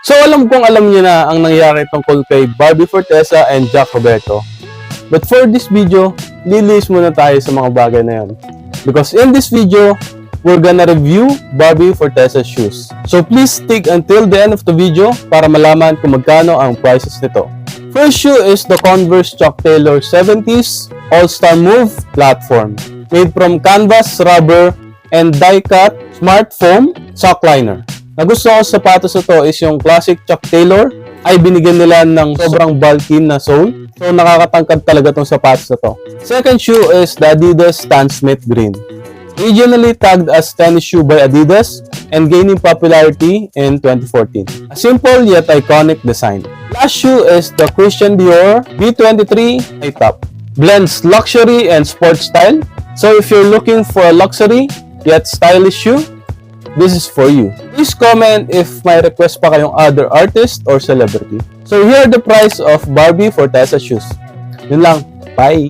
So alam kong alam niyo na ang nangyari tungkol kay Barbie Forteza and Jack Roberto. But for this video, lilis muna tayo sa mga bagay na yun. Because in this video, we're gonna review Barbie Forteza's shoes. So please stick until the end of the video para malaman kung magkano ang prices nito. First shoe is the Converse Chuck Taylor 70s All-Star Move platform. Made from canvas, rubber, and die-cut smart foam sock liner. Nagustuhan ko sa sapatos na to is yung classic Chuck Taylor ay binigyan nila ng sobrang bulky na sole. So nakakatangkad talaga tong sapatos na to. Second shoe is the Adidas Stan Smith Green. Originally tagged as tennis shoe by Adidas and gaining popularity in 2014. A simple yet iconic design. Last shoe is the Christian Dior B23 high top. Blends luxury and sports style. So if you're looking for a luxury yet stylish shoe, this is for you. Please comment if may request pa kayong other artist or celebrity. So here are the price of Barbie Forteza shoes. Yun lang. Bye!